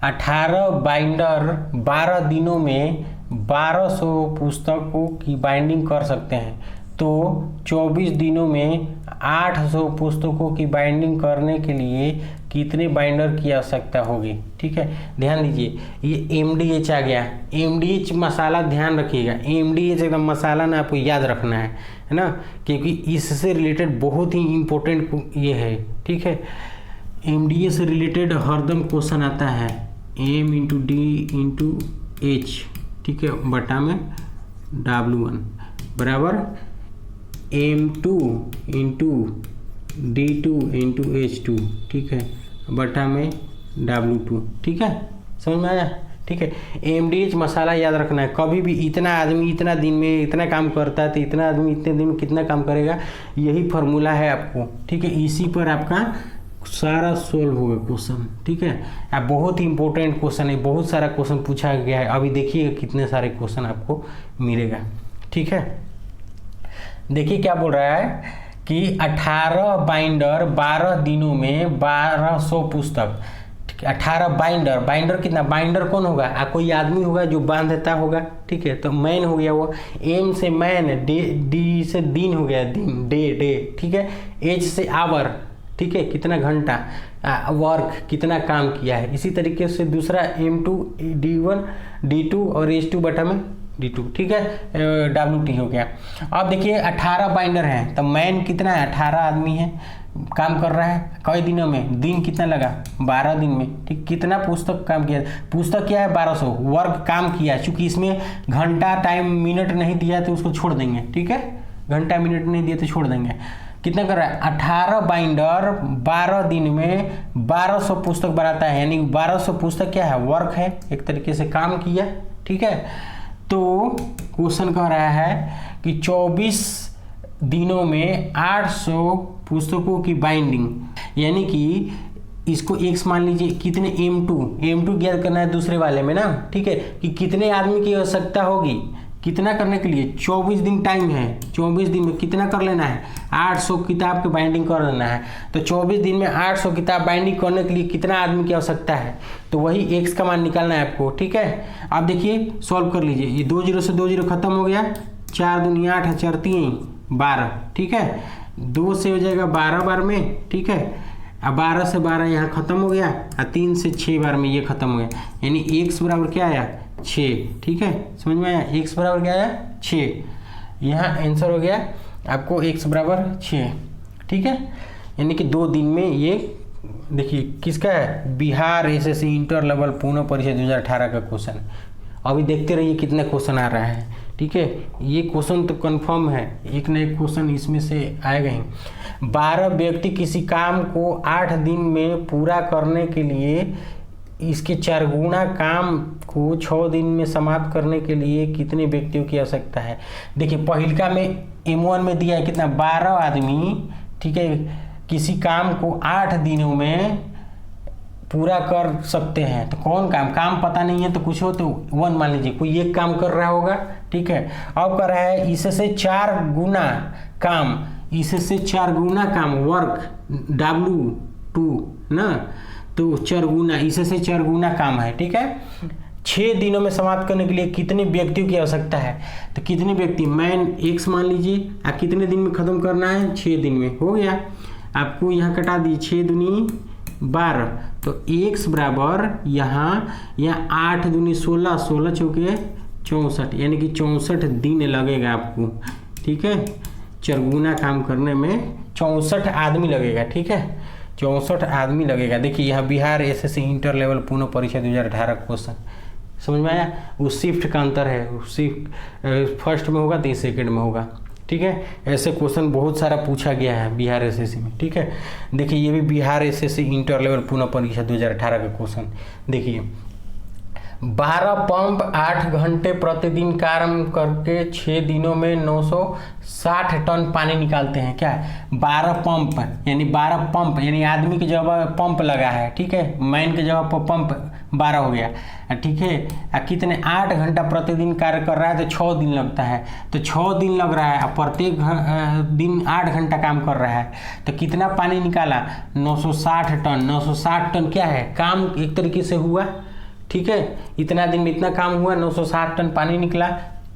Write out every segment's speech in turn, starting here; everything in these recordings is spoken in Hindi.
18 बाइंडर 12 दिनों में 1200 पुस्तकों की बाइंडिंग कर सकते हैं, तो 24 दिनों में 800 पुस्तकों की बाइंडिंग करने के लिए कितने बाइंडर की आवश्यकता होगी। ठीक है, ध्यान दीजिए, ये MDH आ गया। MDH मसाला ध्यान रखिएगा, MDH एकदम मसाला ना आपको याद रखना है ना, क्योंकि इससे रिलेटेड बहुत ही इम्पोर्टेंट ये है। ठीक है, MDH से रिलेटेड हरदम क्वेश्चन आता है M × D × H, ठीक है, बटा में W1 बराबर M2 × D2 × H2, ठीक है, बटा में W2। ठीक है, समझ में आया। ठीक है, MDH मसाला याद रखना है। कभी भी इतना आदमी इतना दिन में इतना काम करता है तो इतना आदमी इतने दिन में कितना काम करेगा, यही फार्मूला है आपको। ठीक है, इसी पर आपका सारा सोल्व होगा क्वेश्चन। ठीक है, अब बहुत ही इंपॉर्टेंट क्वेश्चन है, बहुत सारा क्वेश्चन पूछा गया है। अभी देखिएगा कितने सारे क्वेश्चन आपको मिलेगा। ठीक है, देखिए क्या बोल रहा है कि 18 बाइंडर 12 दिनों में 1200 पुस्तक। 18 बाइंडर कितना, बाइंडर कौन होगा, कोई आदमी होगा जो बांध देता होगा। ठीक है, तो मैन हो गया वो, एम से मैन, डी से दिन हो गया, दिन डे। ठीक है, एच से आवर, ठीक है, कितना घंटा, वर्क कितना काम किया है। इसी तरीके से दूसरा M2 D1 D2 और H2 बटा में D2। ठीक है, WT हो गया। अब देखिए 18 बाइंडर हैं, तो मैन कितना है, 18 आदमी है, काम कर रहा है कई दिनों में, दिन कितना लगा 12 दिन में। ठीक, कितना पुस्तक काम किया, पुस्तक क्या है 1200, वर्क काम किया। चूंकि इसमें घंटा टाइम मिनट नहीं दिया तो उसको छोड़ देंगे। ठीक है, घंटा मिनट नहीं दिया तो छोड़ देंगे। कितना कर रहा है, 18 बाइंडर 12 दिन में 1200 पुस्तक बनाता है, यानी 1200 पुस्तक क्या है, वर्क है, एक तरीके से काम किया। ठीक है, तो क्वेश्चन कह रहा है कि 24 दिनों में 800 पुस्तकों की बाइंडिंग, यानी कि इसको x मान लीजिए, कितने M2 ज्ञात करना है दूसरे वाले में ना। ठीक है, कि कितने आदमी की आवश्यकता होगी, कितना करने के लिए, 24 दिन टाइम है, 24 दिन में कितना कर लेना है, 800 किताब की बाइंडिंग कर लेना है। तो 24 दिन में 800 किताब बाइंडिंग करने के लिए कितना आदमी की आवश्यकता है, तो वही x का मान निकालना है आपको। ठीक है, आप देखिए सॉल्व कर लीजिए, ये 2 0 से 2 0 खत्म हो गया, 4 दूनी 8 4 3 12। ठीक है, 2 से हो जाएगा 12 बार में। ठीक है, अब 12 से 12 यहाँ खत्म हो गया, और 3 से 6 बार में ये खत्म हो गया, यानी x बराबर क्या आया, 6। ठीक है, समझ में आया, x बराबर क्या आया, 6। यहाँ आंसर हो गया आपको x बराबर 6। ठीक है, यानी कि 2 दिन में ये देखिए किसका है, बिहार SSC इंटर लेवल पुनः परीक्षा 2018 का क्वेश्चन। अभी देखते रहिए कितने क्वेश्चन आ रहा है। ठीक है, ये क्वेश्चन तो कंफर्म है, एक न एक क्वेश्चन इसमें से आएगा ही। 12 व्यक्ति किसी काम को 8 दिन में पूरा करने के लिए इसके 4 गुना काम को 6 दिन में समाप्त करने के लिए कितने व्यक्तियों की आवश्यकता है। देखिए पहिलका में M1 में दिया है कितना, 12 आदमी। ठीक है, किसी काम को 8 दिनों में पूरा कर सकते हैं, तो कौन काम पता नहीं है तो कुछ हो तो 1 मान लीजिए, कोई एक काम कर रहा होगा। ठीक है, अब कर रहा है इससे 4 गुना काम, इससे 4 गुना काम, वर्क W2 ना, तो 4 गुना, इससे 4 गुना काम है। ठीक है, 6 दिनों में समाप्त करने के लिए कितने व्यक्तियों की आवश्यकता है, तो कितने व्यक्ति, मैन x मान लीजिए, आप कितने दिन में खत्म करना है, 6 दिन में। हो गया, आपको यहाँ कटा दी, 6 दूनी 12, तो x बराबर यहाँ 8 दूनी 16, 16 चौके 64, यानी कि 64 दिन लगेगा आपको। ठीक है, 4 गुना काम करने में 64 आदमी लगेगा। ठीक है, 64 आदमी लगेगा। देखिए यहाँ बिहार SSC इंटर लेवल पुनः परीक्षा 2018 क्वेश्चन समझ में आया। वो शिफ्ट का अंतर है, शिफ्ट फर्स्ट में होगा तो ये सेकेंड में होगा। ठीक है, ऐसे क्वेश्चन बहुत सारा पूछा गया है बिहार SSC में। ठीक है, देखिए ये भी बिहार SSC इंटर लेवल पुनः परीक्षा 2018 का क्वेश्चन। देखिए 12 पंप 8 घंटे प्रतिदिन काम करके 6 दिनों में 960 टन पानी निकालते हैं। क्या है, 12 पंप यानी 12 पंप यानी आदमी की जगह पंप लगा है। ठीक है, मैन की जगह पर पंप 12 हो गया। ठीक है, कितने 8 घंटा प्रतिदिन कार्य कर रहा है तो 6 दिन लगता है, तो 6 दिन लग रहा है, प्रत्येक दिन 8 घंटा काम कर रहा है, तो कितना पानी निकाला 960 टन। 960 टन क्या है, काम एक तरीके से हुआ ठीक है, इतना दिन में इतना काम हुआ, 960 टन पानी निकला।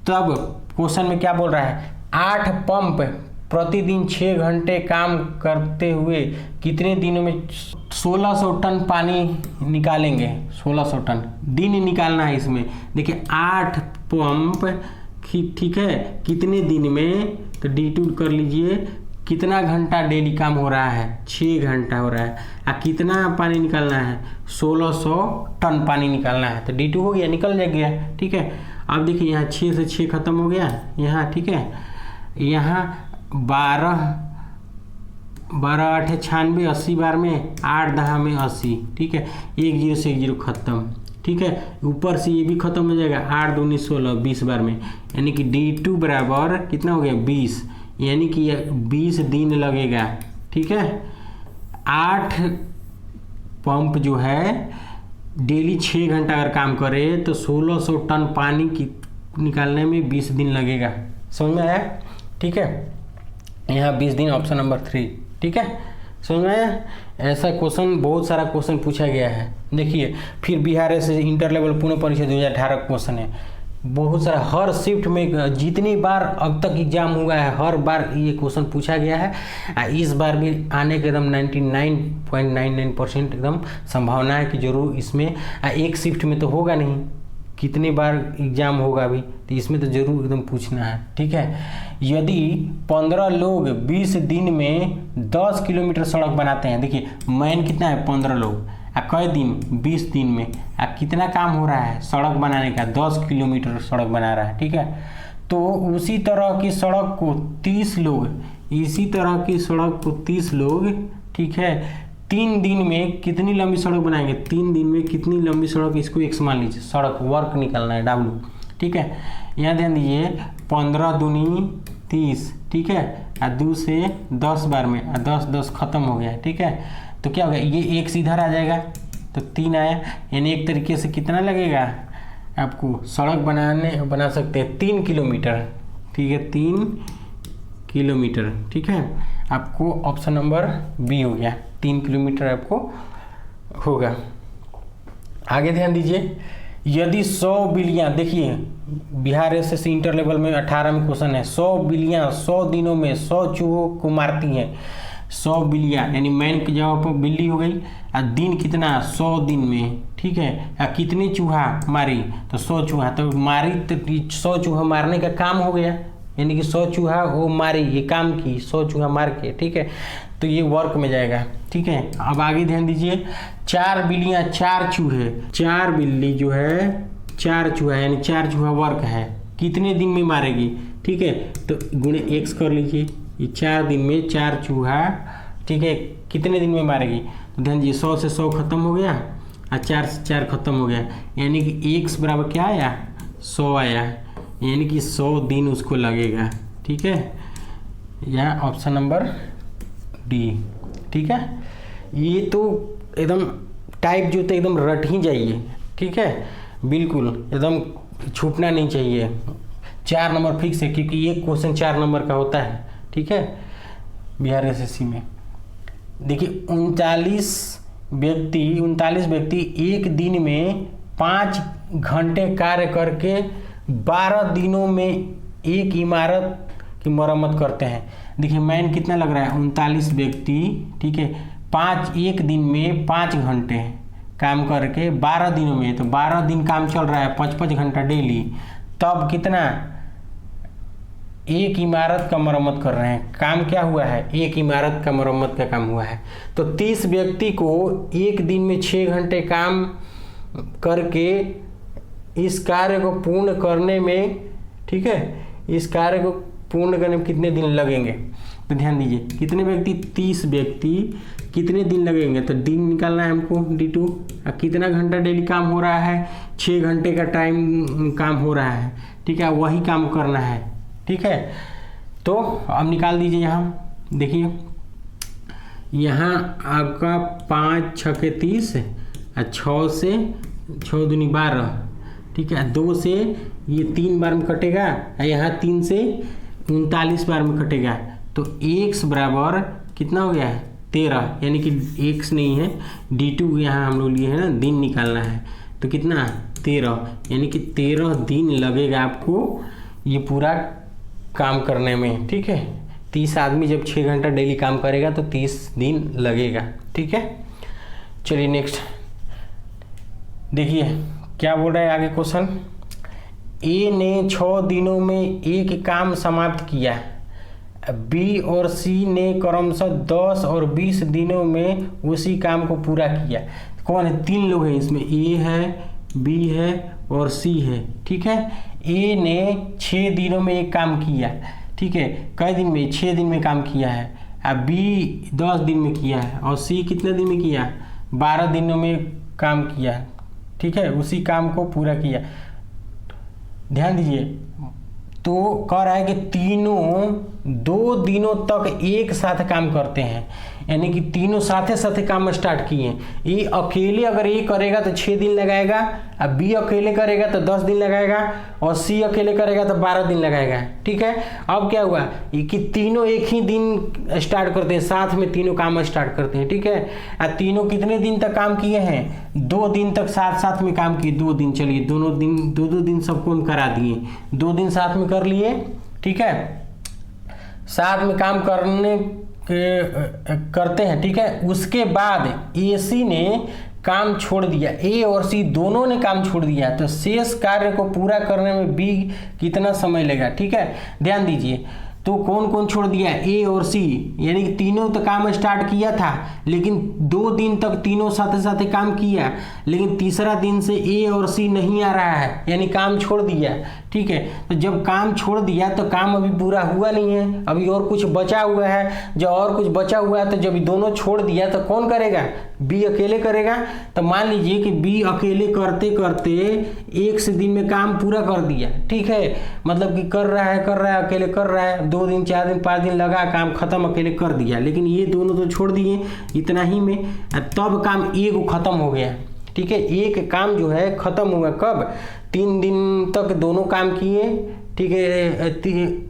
तब क्वेश्चन में क्या बोल रहा है, 8 पंप प्रतिदिन 6 घंटे काम करते हुए कितने दिनों में 1600 टन पानी निकालेंगे। 1600 टन दिन निकालना है इसमें। देखिए 8 पंप, ठीक है, कितने दिन में, तो D2 कर लीजिए, कितना घंटा डेली काम हो रहा है, 6 घंटा हो रहा है, और कितना पानी निकालना है, 1600 टन पानी निकालना है। तो D2 हो गया, निकल गया, ठीक है। अब देखिए यहाँ 6 से 6 खत्म हो गया यहाँ, ठीक है। यहाँ 12 8 96, 80 बार में 8 10 में 80, ठीक है। 1 0 से 1 0 खत्म, ठीक है। ऊपर से ये भी खत्म हो जाएगा, 8 दूनी 16, 20 बार में, यानी कि D2 बराबर कितना हो गया, 20, यानी कि 20 दिन लगेगा, ठीक है। 8 पंप जो है डेली 6 घंटा अगर काम करे तो 1600 टन पानी की निकालने में 20 दिन लगेगा। समझ में आया, ठीक है। यहाँ 20 दिन, ऑप्शन नंबर 3, ठीक है। समझ में आया। ऐसा क्वेश्चन बहुत सारा क्वेश्चन पूछा गया है। देखिए फिर बिहार से इंटर लेवल पुनः परीक्षा 2018 क्वेश्चन है, बहुत सारा, हर शिफ्ट में जितनी बार अब तक एग्जाम हुआ है हर बार ये क्वेश्चन पूछा गया है। इस बार भी आने के एकदम 99.99% एकदम संभावना है कि जरूर इसमें, एक शिफ्ट में तो होगा नहीं, कितने बार एग्जाम होगा अभी, तो इसमें तो जरूर एकदम पूछना है, ठीक है। यदि 15 लोग 20 दिन में 10 किलोमीटर सड़क बनाते हैं, देखिए मैन कितना है, 15 लोग, कई दिन, 20 दिन में, कितना काम हो रहा है सड़क बनाने का, 10 किलोमीटर सड़क बना रहा है, ठीक है। तो उसी तरह की सड़क को 30 लोग, इसी तरह की सड़क को 30 लोग, ठीक है, 3 दिन में कितनी लंबी सड़क बनाएंगे, 3 दिन में कितनी लंबी सड़क, इसको x मान लीजिए, सड़क वर्क निकालना है, W, ठीक है। यहाँ ध्यान दीजिए, 15 दूनी 30, ठीक है, 2 से 10 बार में, 10 10 खत्म हो गया, ठीक है। तो क्या होगा, ये x इधर आ जाएगा तो 3 आया, यानी एक तरीके से कितना लगेगा आपको, सड़क बना सकते हैं 3 किलोमीटर, ठीक है, 3 किलोमीटर, ठीक है। आपको ऑप्शन नंबर बी हो गया, 3 किलोमीटर आपको होगा। आगे ध्यान दीजिए, यदि 100 बिल्लियाँ, देखिए बिहार एसएससी इंटर लेवल में 18 में क्वेश्चन है, 100 बिल्लियाँ 100 दिनों में 100 चूहों को मारती हैं। 100 बिल्लियाँ यानी मैन की जगह पर बिल्ली हो गई, और दिन कितना, 100 दिन में, ठीक है। कितनी चूहा मारी, तो 100 चूहा, तो मारी तो 100 चूहा मारने का काम हो गया, यानी कि 100 चूहा वो मारी, ये काम की, 100 चूहा मार के, ठीक है। तो ये वर्क में जाएगा, ठीक है। अब आगे ध्यान दीजिए, 4 बिल्लियाँ 4 चूहे, 4 बिल्ली जो है 4 चूहा, यानी 4 चूहा वर्क है, कितने दिन में मारेगी, ठीक है। तो गुणे x कर लीजिए, ये 4 दिन में 4 चूहा, ठीक है, कितने दिन में मारेगी, तो ध्यान दीजिए 100 से 100 खत्म हो गया, और 4 से 4 खत्म हो गया, यानी कि x बराबर क्या आया, 100 आया, यानी कि 100 दिन उसको लगेगा, ठीक है। यह ऑप्शन नंबर डी, ठीक है। ये तो एकदम टाइप जो तो एकदम रट ही जाइए, ठीक है, बिल्कुल एकदम छूटना नहीं चाहिए। 4 नंबर फिक्स है, क्योंकि ये क्वेश्चन 4 नंबर का होता है, ठीक है, बिहार एसएससी में। देखिए 39 व्यक्ति एक दिन में 5 घंटे कार्य करके 12 दिनों में एक इमारत की मरम्मत करते हैं। देखिए मैन कितना लग रहा है, 39 व्यक्ति, ठीक है, 1 दिन में 5 घंटे काम करके 12 दिनों में, तो 12 दिन काम चल रहा है, 5-5 घंटा डेली, तब कितना, एक इमारत का मरम्मत कर रहे हैं। काम क्या हुआ है, एक इमारत का मरम्मत का काम हुआ है। तो 30 व्यक्ति को एक दिन में 6 घंटे काम करके इस कार्य को पूर्ण करने में, ठीक है, इस कार्य को पूर्ण करने में कितने दिन लगेंगे, तो ध्यान दीजिए कितने व्यक्ति, 30 व्यक्ति, कितने दिन लगेंगे, तो दिन निकालना है हमको D2, कितना घंटा डेली काम हो रहा है, 6 घंटे का टाइम काम हो रहा है, ठीक है, वही काम करना है, ठीक है। तो अब निकाल दीजिए, यहाँ देखिए, यहाँ आपका 5 6 के 30, 6 से 6 दूनी 12, ठीक है, 2 से ये 3 बार में कटेगा, यहाँ 3 से 39 बार में कटेगा, तो x बराबर कितना हो गया है, 13, यानी कि x नहीं है, D2 यहाँ हम लोग लिए है ना, दिन निकालना है, तो कितना 13, यानी कि 13 दिन लगेगा आपको ये पूरा काम करने में। ठीक है, 30 आदमी जब 6 घंटा डेली काम करेगा तो 30 दिन लगेगा। ठीक है, चलिए नेक्स्ट देखिए क्या बोल रहा है आगे क्वेश्चन। ए ने 6 दिनों में एक काम समाप्त किया, बी और सी ने क्रमशः 10 और 20 दिनों में उसी काम को पूरा किया। कौन है? 3 लोग हैं इसमें, ए है, बी है और सी है। ठीक है, ए ने 6 दिनों में एक काम किया। ठीक है, कई दिन में? 6 दिन में काम किया है। अब बी 10 दिन में किया है और सी कितने दिन में किया? 12 दिनों में काम किया। ठीक है, उसी काम को पूरा किया। ध्यान दीजिए, तो कह रहा है कि तीनों 2 दिनों तक एक साथ काम करते हैं, यानी कि तीनों साथे साथे काम स्टार्ट किए। ए अकेले अगर ए करेगा तो 6 दिन लगाएगा, अब बी अकेले करेगा तो 10 दिन लगाएगा और सी अकेले करेगा तो 12 दिन लगाएगा। ठीक है, अब क्या हुआ कि तीनों एक ही दिन स्टार्ट करते हैं, साथ में तीनों काम स्टार्ट करते हैं। ठीक है, अब तीनों कितने दिन तक काम किए हैं? 2 दिन तक साथ साथ में काम किए। 2 दिन, चलिए दोनों दिन 2-2 दिन सबको हम करा दिए, 2 दिन साथ में कर लिए। ठीक है, साथ में काम करते हैं। ठीक है, उसके बाद ए सी ने काम छोड़ दिया, ए और सी दोनों ने काम छोड़ दिया, तो शेष कार्य को पूरा करने में बी कितना समय लेगा? ठीक है, ध्यान दीजिए, तो कौन कौन छोड़ दिया? ए और सी, यानी कि तीनों तो काम स्टार्ट किया था, लेकिन 2 दिन तक तीनों साथ साथ काम किया, लेकिन तीसरा दिन से ए और सी नहीं आ रहा है, यानी काम छोड़ दिया। ठीक है, तो जब काम छोड़ दिया तो काम अभी पूरा हुआ नहीं है, अभी और कुछ बचा हुआ है। जब और कुछ बचा हुआ है तो जब दोनों छोड़ दिया तो कौन करेगा? बी अकेले करेगा। तो मान लीजिए कि बी अकेले करते करते 1 से दिन में काम पूरा कर दिया। ठीक है, मतलब कि कर रहा है अकेले कर रहा है, 2 दिन 4 दिन 5 दिन लगा, काम खत्म अकेले कर दिया, लेकिन ये दोनों तो छोड़ दिए इतना ही में, तब काम एक खत्म हो गया। ठीक है, एक काम जो है खत्म हुआ कब? 3 दिन तक दोनों काम किए। ठीक है,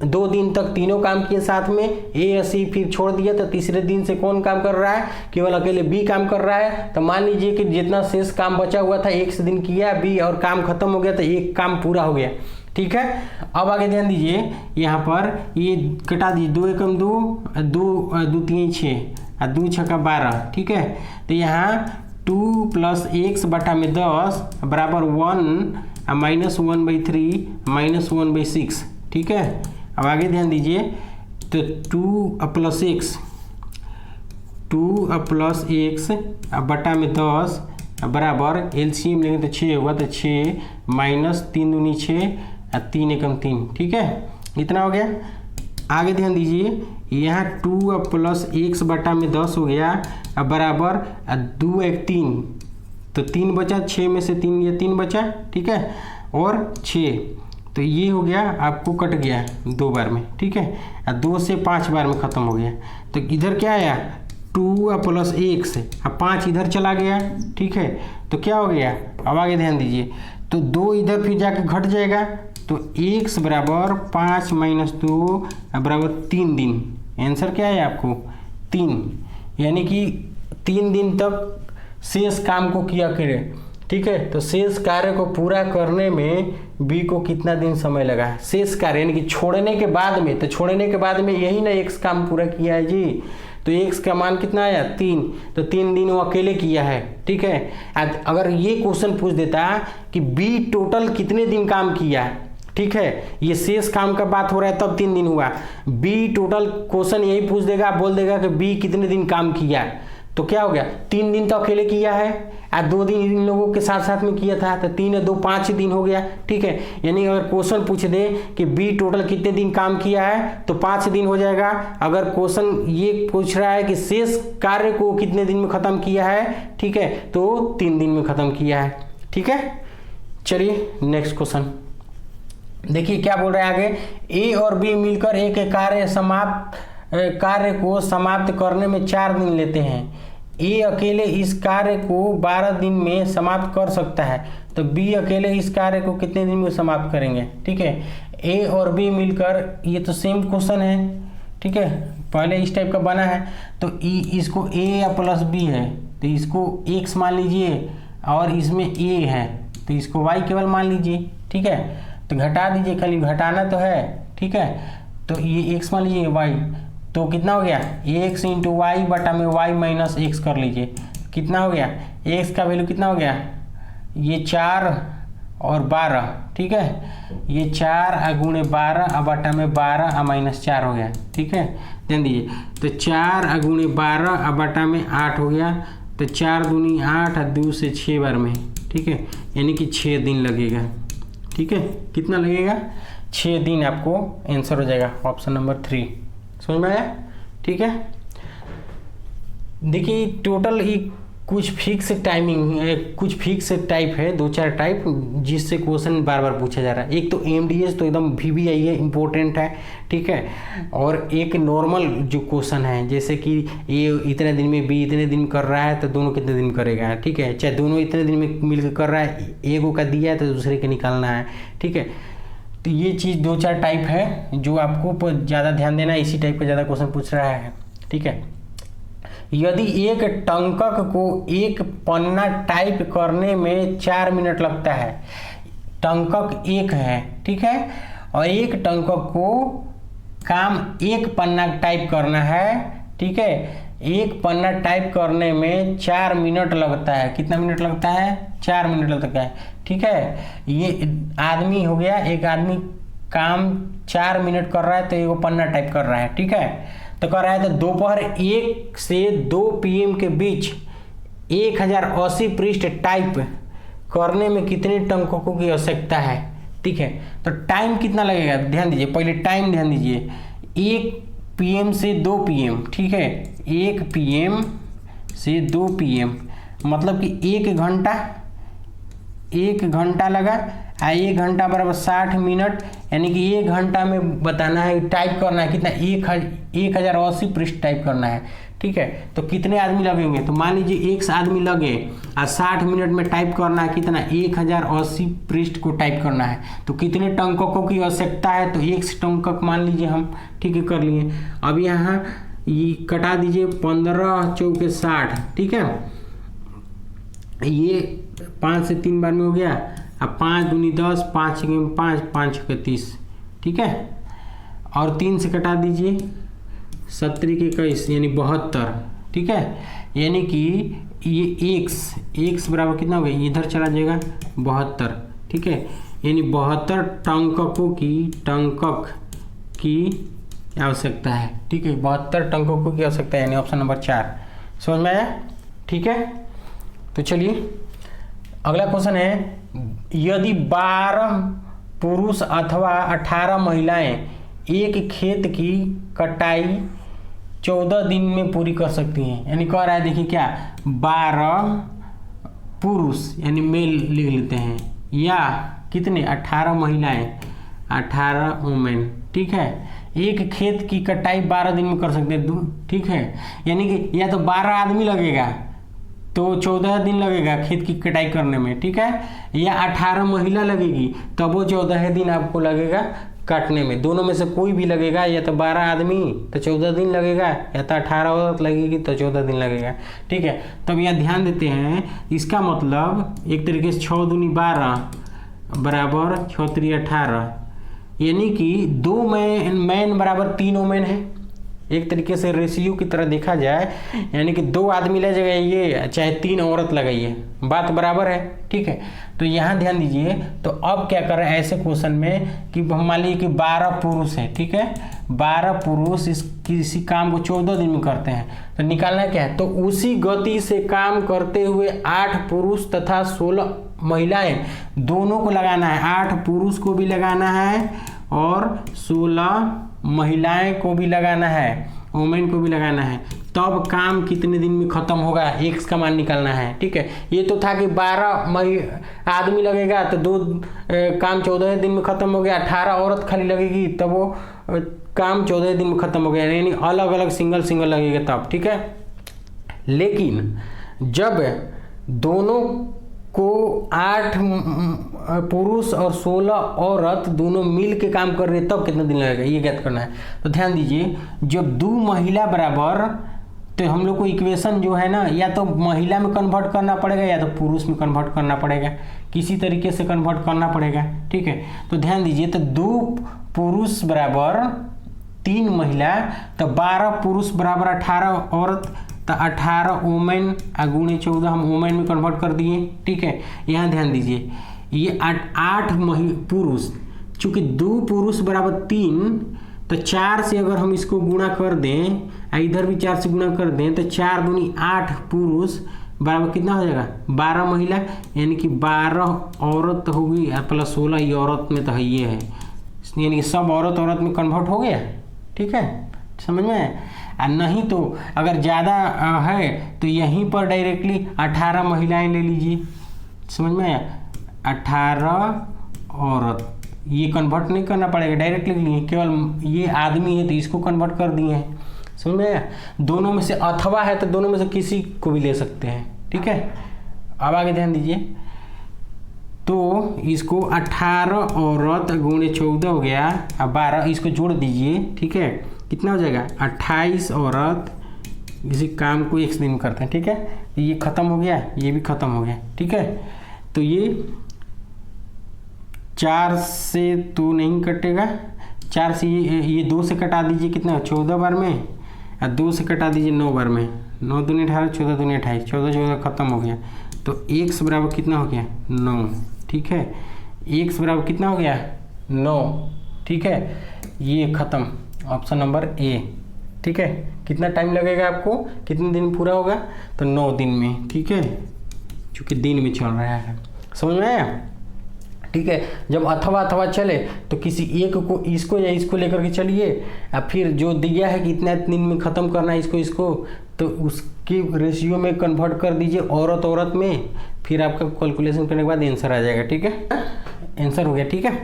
2 दिन तक तीनों काम किए साथ में, ए सी फिर छोड़ दिया, तो तीसरे दिन से कौन काम कर रहा है? केवल अकेले बी काम कर रहा है। तो मान लीजिए कि जितना शेष काम बचा हुआ था 1 से दिन किया बी और काम खत्म हो गया, तो एक काम पूरा हो गया। ठीक है, अब आगे ध्यान दीजिए, यहाँ पर ये कटा दीजिए, 2 एकम 2, 2 3 6 और 2 छक्का 12। ठीक है, तो यहाँ 2 + x बटा में 10 बराबर 1 -1/3 -1/6। ठीक है, अब आगे ध्यान दीजिए, तो 2 + x बटा में 10 बराबर एलसीएम लेंगे तो 6 होगा, तो 6 - 3 दूनी 6 और 3 एकम 3। ठीक है, इतना हो गया। आगे ध्यान दीजिए, यहाँ 2 + x बटा में 10 हो गया बराबर 2 1 3, तो 3 बचा, 6 में से 3 ये 3 बचा। ठीक है, और 6, तो ये हो गया आपको कट गया 2 बार में। ठीक है, 2 से 5 बार में ख़त्म हो गया। तो इधर क्या आया? 2 + x, अब 5 इधर चला गया। ठीक है, तो क्या हो गया? अब आगे ध्यान दीजिए, तो 2 इधर फिर जाके घट जाएगा, तो x बराबर 5 - 2 बराबर 3 दिन। आंसर क्या है आपको? 3, यानी कि 3 दिन तक शेष काम को किया करे। ठीक है, तो शेष कार्य को पूरा करने में बी को कितना दिन समय लगा? शेष कार्य यानी कि छोड़ने के बाद में, तो छोड़ने के बाद में यही ना x काम पूरा किया है जी, तो x का मान कितना आया? 3, तो 3 दिन वो अकेले किया है। ठीक है, अगर ये क्वेश्चन पूछ देता कि बी टोटल कितने दिन काम किया, ठीक है, ये शेष काम का बात हो रहा है तब 3 दिन हुआ, बी टोटल क्वेश्चन यही पूछ देगा, बोल देगा कि बी कितने दिन काम किया, तो क्या हो गया? 3 दिन तो अकेले किया है और 2 दिन इन लोगों के साथ साथ में किया था, तो 3 और 2 5 दिन हो गया। ठीक है, यानी अगर क्वेश्चन पूछ दे कि बी टोटल कितने दिन काम किया है तो 5 दिन हो जाएगा। अगर क्वेश्चन ये पूछ रहा है कि शेष कार्य को कितने दिन में खत्म किया है, ठीक है, तो 3 दिन में खत्म किया है। ठीक है, चलिए नेक्स्ट क्वेश्चन देखिए क्या बोल रहा है आगे। ए और बी मिलकर एक कार्य को समाप्त करने में 4 दिन लेते हैं। ए अकेले इस कार्य को 12 दिन में समाप्त कर सकता है, तो बी अकेले इस कार्य को कितने दिन में समाप्त करेंगे? ठीक है, ए और बी मिलकर, ये तो सेम क्वेश्चन है। ठीक है, पहले इस टाइप का बना है, तो इसको ए या प्लस बी है, तो इसको एक्स मान लीजिए और इसमें ए है, तो इसको वाई केवल मान लीजिए, ठीक है। तो घटा दीजिए, खाली घटाना तो है, ठीक है। तो ये एक्स मान लीजिए, वाई, तो कितना हो गया, एक्स इंटू वाई बटा में वाई माइनस एक्स कर लीजिए, कितना हो गया, एक्स का वैल्यू कितना हो गया, ये 4 और 12, ठीक है। ये 4 गुणे 12 बटा में 12 माइनस 4 हो गया, ठीक है। ध्यान दीजिए, तो 4 गुणे 12 बटा में 8 हो गया, तो 4 दूनी 8 और 2 से 6 बार में, ठीक है, यानी कि 6 दिन लगेगा, ठीक है। कितना लगेगा, 6 दिन आपको आंसर हो जाएगा ऑप्शन नंबर 3। समझ में आया, ठीक है। देखिए टोटल ही कुछ फिक्स टाइमिंग, कुछ फिक्स टाइप है, 2-4 टाइप जिससे क्वेश्चन बार बार पूछा जा रहा है। एक तो एमडीएस, तो एकदम VBI है, इम्पोर्टेंट है, ठीक है। और एक नॉर्मल जो क्वेश्चन है, जैसे कि ए इतने दिन में, बी इतने दिन कर रहा है, तो दोनों कितने दिन करेगा, ठीक है। चाहे दोनों इतने दिन में मिलकर कर रहा है, एगो का दिया है तो दूसरे के निकालना है, ठीक है। तो ये चीज़ 2-4 टाइप है जो आपको ज़्यादा ध्यान देना है, इसी टाइप का ज़्यादा क्वेश्चन पूछ रहा है, ठीक है। यदि एक टंकक को एक पन्ना टाइप करने में 4 मिनट लगता है, टंकक एक है, ठीक है, और एक टंकक को काम एक पन्ना टाइप करना है, ठीक है। एक पन्ना टाइप करने में 4 मिनट लगता है, कितना मिनट लगता है, 4 मिनट लगता है, ठीक है। ये आदमी हो गया, एक आदमी काम 4 मिनट कर रहा है, तो एक पन्ना टाइप कर रहा है, ठीक है। तो कर रहा है, तो दोपहर 1 से 2 PM के बीच 1080 पृष्ठ टाइप करने में कितने टंककों की आवश्यकता है, ठीक है। तो टाइम कितना लगेगा, ध्यान दीजिए, पहले टाइम ध्यान दीजिए, 1 PM से 2 PM, ठीक है, 1 PM से 2 PM, मतलब कि 1 घंटा लगा, 1 घंटा बराबर 60 मिनट, यानी कि 1 घंटा में बताना है, टाइप करना है कितना, 1080 पृष्ठ टाइप करना है, ठीक है। तो कितने आदमी लगेंगे, तो मान लीजिए 1 आदमी लगे और 60 मिनट में टाइप करना है कितना, 1080 पृष्ठ को टाइप करना है, तो कितने टंककों की आवश्यकता है, तो 1 टंकक मान लीजिए हम, ठीक है, कर लिए। अब यहाँ ये कटा दीजिए, 15 चौके 60, ठीक है, ये 5 से 3 बार में हो गया, अब 5 दूनी 10, 5 छके 5, 5 छके 30, ठीक है। और 3 से कटा दीजिए, 70 के 21 यानी 72, ठीक है। यानी कि ये x बराबर कितना हो गया, इधर चला जाएगा 72, ठीक है। यानी 72 टंकक की आवश्यकता है, ठीक है, 72 टंककों की आवश्यकता है, यानी ऑप्शन नंबर 4। समझ में आया, ठीक है। तो चलिए अगला क्वेश्चन है, यदि 12 पुरुष अथवा 18 महिलाएं एक खेत की कटाई 14 दिन में पूरी कर सकती हैं, यानी कह रहा है, देखिए क्या, 12 पुरुष यानी मेल लिख लेते हैं, या कितने, 18 महिलाएं, 18 वुमेन, ठीक है, एक खेत की कटाई 12 दिन में कर सकते हैं, ठीक है। यानी कि या तो 12 आदमी लगेगा तो 14 दिन लगेगा खेत की कटाई करने में, ठीक है, या 18 महिला लगेगी तब वो 14 दिन आपको लगेगा काटने में। दोनों में से कोई भी लगेगा, या तो 12 आदमी तो 14 दिन लगेगा, या तो 18 औरत लगेगी तो 14 दिन लगेगा, ठीक है। तब यहाँ ध्यान देते हैं, इसका मतलब एक तरीके से 6 दूनी 12 बराबर 6 3 18, यानी कि 2 मैन बराबर 3 वुमेन है, एक तरीके से रेशियो की तरह देखा जाए, यानी कि 2 आदमी ले जाइए चाहे 3 औरत लगाइए, बात बराबर है, ठीक है। तो यहाँ ध्यान दीजिए, तो अब क्या कर रहे हैं ऐसे क्वेश्चन में कि मान लीजिए कि 12 पुरुष है, ठीक है, 12 पुरुष इस किसी काम को 14 दिन में करते हैं, तो निकालना क्या है, तो उसी गति से काम करते हुए 8 पुरुष तथा 16 महिलाएं दोनों को लगाना है, 8 पुरुष को भी लगाना है और 16 महिलाएं को भी लगाना है, वुमेन को भी लगाना है, तब काम कितने दिन में खत्म होगा, एक्स का मान निकालना है, ठीक है। ये तो था कि 12 आदमी लगेगा तो 2 काम 14 दिन में खत्म हो गया, 18 औरत खाली लगेगी तब वो काम 14 दिन में खत्म हो गया, यानी अलग अलग सिंगल लगेगा तब, ठीक है। लेकिन जब दोनों को 8 पुरुष और 16 औरत दोनों मिल के काम कर रहे हैं, तब कितना दिन लगेगा ये ज्ञात करना है। तो ध्यान दीजिए, जब 2 महिला बराबर तो हम लोग को इक्वेशन जो है ना या तो महिला में कन्वर्ट करना पड़ेगा या तो पुरुष में कन्वर्ट करना पड़ेगा, किसी तरीके से कन्वर्ट करना पड़ेगा। ठीक है, तो ध्यान दीजिए, तो 2 पुरुष बराबर 3 महिला, तो 12 पुरुष बराबर 18 औरत, तो 18 वोमेन गुणे 14 हम वोमेन में कन्वर्ट कर दिए। ठीक है, यहाँ ध्यान दीजिए, ये 8 पुरुष, चूँकि 2 पुरुष बराबर 3, तो 4 से अगर हम इसको गुणा कर दें, इधर भी 4 से गुणा कर दें, तो 4 दूनी 8 पुरुष बराबर कितना हो जाएगा 12 महिला, यानी कि 12 औरत होगी प्लस 16 ये औरत में तो है ये है, यानी कि सब औरत औरत में कन्वर्ट हो गया। ठीक है, समझ में? नहीं तो अगर ज़्यादा है तो यहीं पर डायरेक्टली 18 महिलाएं ले लीजिए, समझ में आया? 18 औरत, ये कन्वर्ट नहीं करना पड़ेगा, डायरेक्ट लिख लिए, केवल ये आदमी है तो इसको कन्वर्ट कर दिए हैं, समझ में आया? दोनों में से अथवा है तो दोनों में से किसी को भी ले सकते हैं। ठीक है, अब आगे ध्यान दीजिए, तो इसको 18 औरत गुणे 14 हो गया, अब 12 इसको जोड़ दीजिए। ठीक है, कितना हो जाएगा 28 औरत, इसी काम को एक दिन करते हैं। ठीक है, ये ख़त्म हो गया, ये भी ख़त्म हो गया। ठीक है, तो ये 4 से तो नहीं कटेगा, 4 से ये 2 से कटा दीजिए, कितना 14 बार में, और 2 से कटा दीजिए 9 बार में, 9 दूनी 18, 14 दूनी 28, 14 ख़त्म हो गया। तो x बराबर कितना हो गया 9। ठीक है, x बराबर कितना हो गया 9। ठीक है, ये ख़त्म, ऑप्शन नंबर ए। ठीक है, कितना टाइम लगेगा आपको, कितने दिन पूरा होगा, तो 9 दिन में। ठीक है, चूँकि दिन में चल रहा है, समझ में आया? ठीक है, जब अथवा चले तो किसी एक को इसको या इसको लेकर के चलिए, और फिर जो दिया है कि इतना दिन में ख़त्म करना है इसको, तो उसकी रेशियो में कन्वर्ट कर दीजिए औरत में, फिर आपका कैलकुलेशन करने के बाद आंसर आ जाएगा। ठीक है, आंसर हो गया। ठीक है,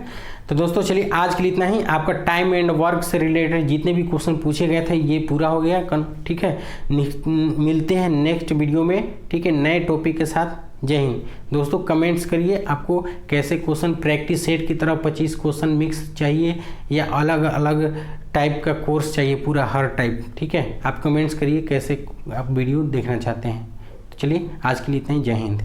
तो दोस्तों चलिए आज के लिए इतना ही। आपका टाइम एंड वर्क से रिलेटेड जितने भी क्वेश्चन पूछे गए थे ये पूरा हो गया। ठीक है, मिलते हैं नेक्स्ट वीडियो में। ठीक है, नए टॉपिक के साथ। जय हिंद। दोस्तों कमेंट्स करिए आपको कैसे क्वेश्चन प्रैक्टिस सेट की तरह 25 क्वेश्चन मिक्स चाहिए या अलग अलग टाइप का कोर्स चाहिए, पूरा हर टाइप। ठीक है, आप कमेंट्स करिए कैसे आप वीडियो देखना चाहते हैं। तो चलिए आज के लिए इतना ही। जय हिंद।